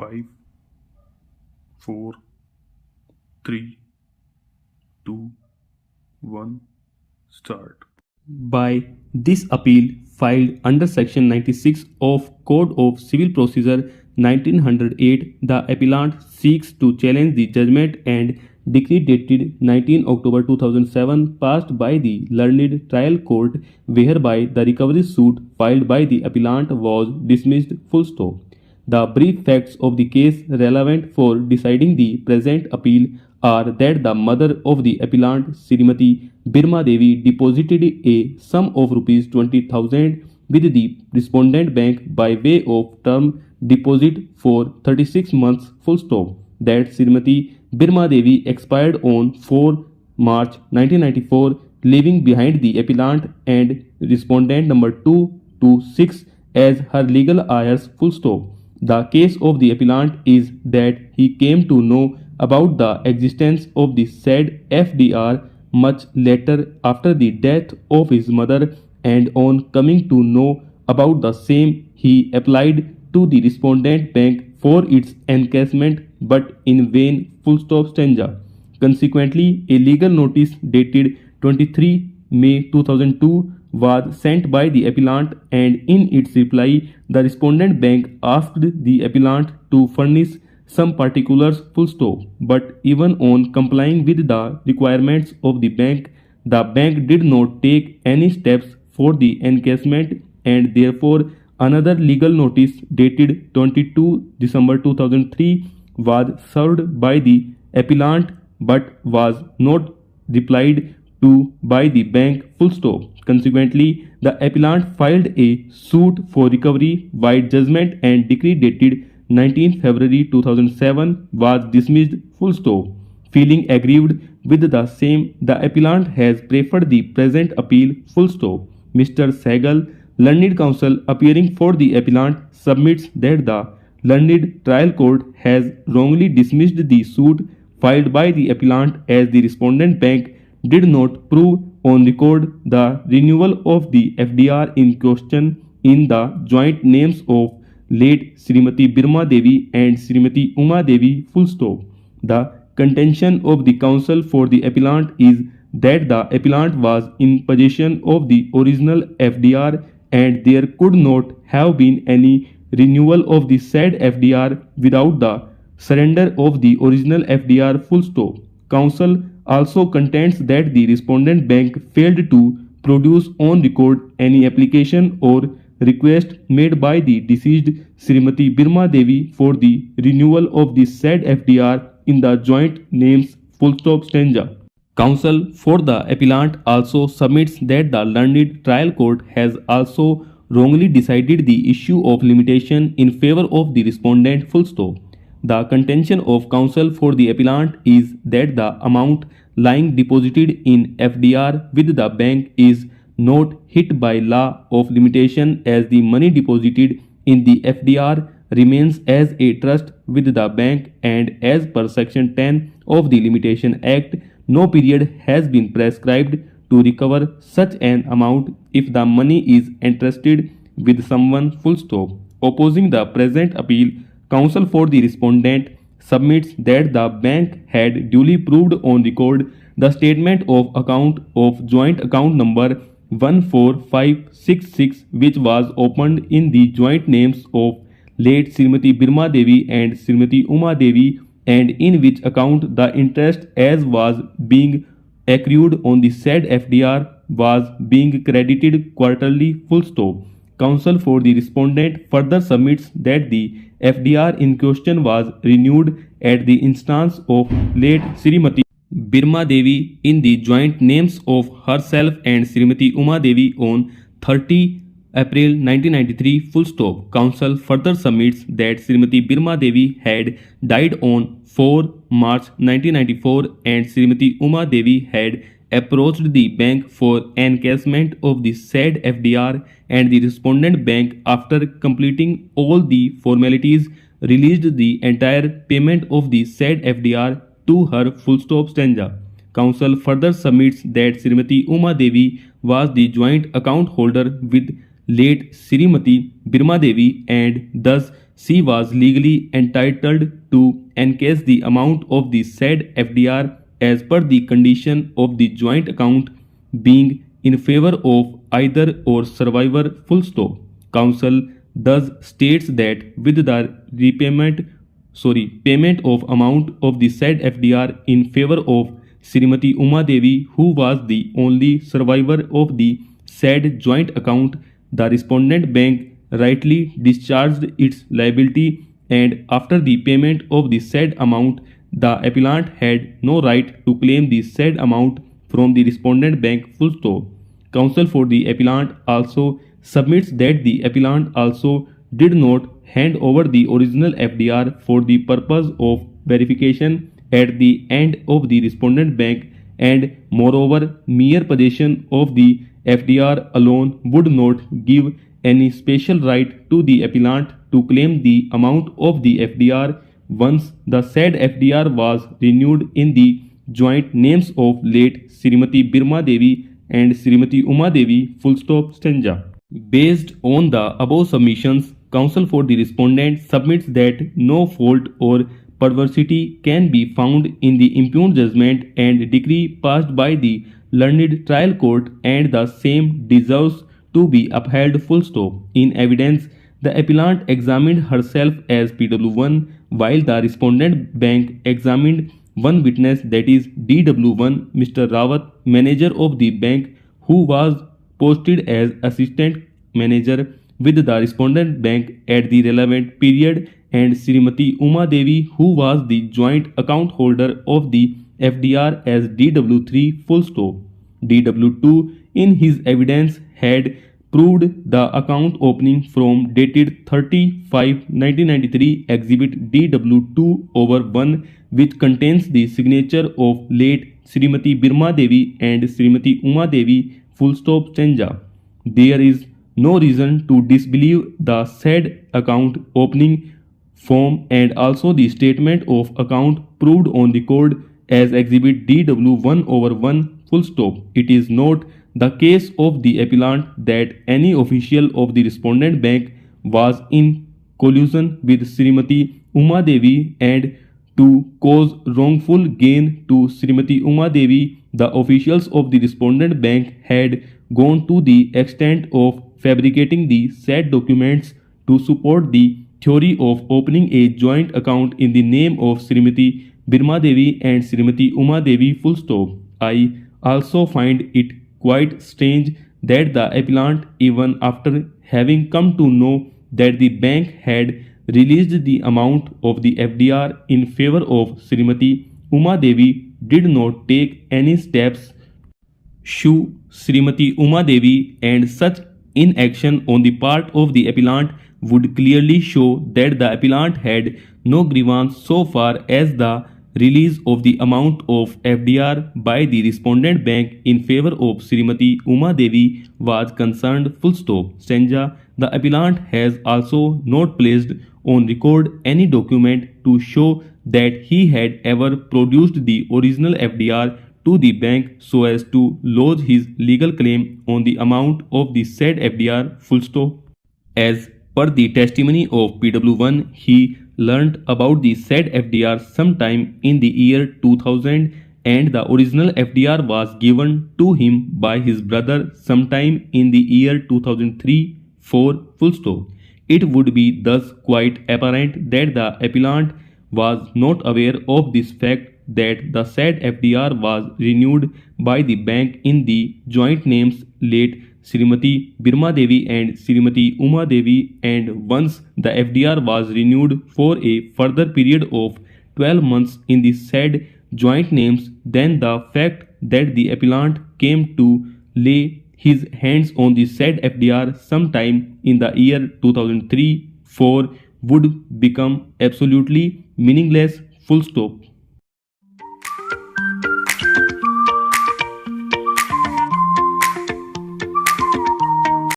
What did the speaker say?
5, 4, 3, 2, 1, start. By this appeal filed under Section 96 of Code of Civil Procedure 1908, the appellant seeks to challenge the judgment and decree dated 19 October 2007 passed by the learned trial court, whereby the recovery suit filed by the appellant was dismissed full stop. The brief facts of the case relevant for deciding the present appeal are that the mother of the appellant, Srimati Birma Devi, deposited a sum of Rs 20,000 with the respondent bank by way of term deposit for 36 months full stop. That Srimati Birma Devi expired on 4 March 1994, leaving behind the appellant and respondent number 2 to 6 as her legal heirs full stop. The case of the appellant is that he came to know about the existence of the said FDR much later after the death of his mother, and on coming to know about the same, he applied to the respondent bank for its encashment, but in vain. Full stop stanza. Consequently, a legal notice dated 23 May 2002 was sent by the appellant, and in its reply, the respondent bank asked the appellant to furnish some particulars full stop. But even on complying with the requirements of the bank did not take any steps for the encashment, and therefore another legal notice dated 22 December 2003 was served by the appellant but was not replied to by the bank full stop. Consequently, the appellant filed a suit for recovery by judgment and decree dated 19 February 2007 was dismissed full stop. Feeling aggrieved with the same, the appellant has preferred the present appeal full stop. Mr. Sehgal, learned counsel appearing for the appellant, submits that the learned trial court has wrongly dismissed the suit filed by the appellant, as the respondent bank did not prove on record the renewal of the FDR in question in the joint names of late Srimati Birma Devi and Srimati Uma Devi full stop. The contention of the counsel for the appellant is that the appellant was in possession of the original FDR and there could not have been any renewal of the said FDR without the surrender of the original FDR full stop. Counsel also contends that the respondent bank failed to produce on record any application or request made by the deceased Srimati Birma Devi for the renewal of the said FDR in the joint names full stop stanza. Counsel for the appellant also submits that the learned trial court has also wrongly decided the issue of limitation in favor of the respondent full stop. The contention of counsel for the appellant is that the amount lying deposited in FDR with the bank is not hit by law of limitation, as the money deposited in the FDR remains as a trust with the bank, and as per Section 10 of the Limitation Act, no period has been prescribed to recover such an amount if the money is entrusted with someone full stop. Opposing the present appeal, counsel for the respondent submits that the bank had duly proved on record the statement of account of joint account number 14566, which was opened in the joint names of late Srimati Birma Devi and Srimati Uma Devi, and in which account the interest as was being accrued on the said FDR was being credited quarterly full stop. Counsel for the respondent further submits that the FDR in question was renewed at the instance of late Srimati Birma Devi in the joint names of herself and Srimati Uma Devi on 30 April 1993 full stop. Counsel further submits that Srimati Birma Devi had died on 4 March 1994 and Srimati Uma Devi had approached the bank for encashment of the said FDR, and the respondent bank, after completing all the formalities, released the entire payment of the said FDR to her full stop stanza. Counsel further submits that Srimati Uma Devi was the joint account holder with late Srimati Birma Devi, and thus she was legally entitled to encash the amount of the said FDR as per the condition of the joint account being in favor of either or survivor full stop. Council thus states that with the payment of amount of the said FDR in favor of Srimati Uma Devi, who was the only survivor of the said joint account, the respondent bank rightly discharged its liability, and after the payment of the said amount, the appellant had no right to claim the said amount from the respondent bank full stop. Counsel for the appellant also submits that the appellant also did not hand over the original FDR for the purpose of verification at the end of the respondent bank, and moreover mere possession of the FDR alone would not give any special right to the appellant to claim the amount of the FDR once the said FDR was renewed in the joint names of late Srimati Birma Devi and Srimati Uma Devi full stop stanza. Based on the above submissions, counsel for the respondent submits that no fault or perversity can be found in the impugned judgment and decree passed by the learned trial court, and the same deserves to be upheld full stop. In evidence, the appellant examined herself as PW1 while the respondent bank examined one witness, that is DW1, Mr. Rawat, manager of the bank, who was posted as assistant manager with the respondent bank at the relevant period, and Srimati Uma Devi, who was the joint account holder of the FDR, as DW3 full stop. DW2 in his evidence had proved the account opening from dated 30/5/1993 exhibit DW2/1, which contains the signature of late Srimati Birma Devi and Srimati Uma Devi full stop stanza. There is no reason to disbelieve the said account opening form and also the statement of account proved on record as exhibit DW1/1 full stop. It is not the case of the appellant that any official of the respondent bank was in collusion with Srimati Uma Devi and to cause wrongful gain to Srimati Uma Devi. The officials of the respondent bank had gone to the extent of fabricating the said documents to support the theory of opening a joint account in the name of Srimati Birma Devi and Srimati Uma Devi full stop. I also find it quite strange that the appellant, even after having come to know that the bank had released the amount of the FDR in favor of Srimati Uma Devi, did not take any steps shoe Srimati Uma Devi, and such inaction on the part of the appellant would clearly show that the appellant had no grievance so far as the release of the amount of FDR by the respondent bank in favor of Srimati Uma Devi was concerned full stop. Stanza. The appellant has also not placed on record any document to show that he had ever produced the original FDR to the bank so as to lodge his legal claim on the amount of the said FDR full stop. As per the testimony of PW1, he learnt about the said FDR sometime in the year 2000, and the original FDR was given to him by his brother sometime in the year 2003-4 full stop. It would be thus quite apparent that the appellant was not aware of this fact, that the said FDR was renewed by the bank in the joint names late Srimati Birma Devi and Srimati Uma Devi, and once the FDR was renewed for a further period of 12 months in the said joint names, then the fact that the appellant came to lay his hands on the said FDR sometime in the year 2003-4 would become absolutely meaningless full stop.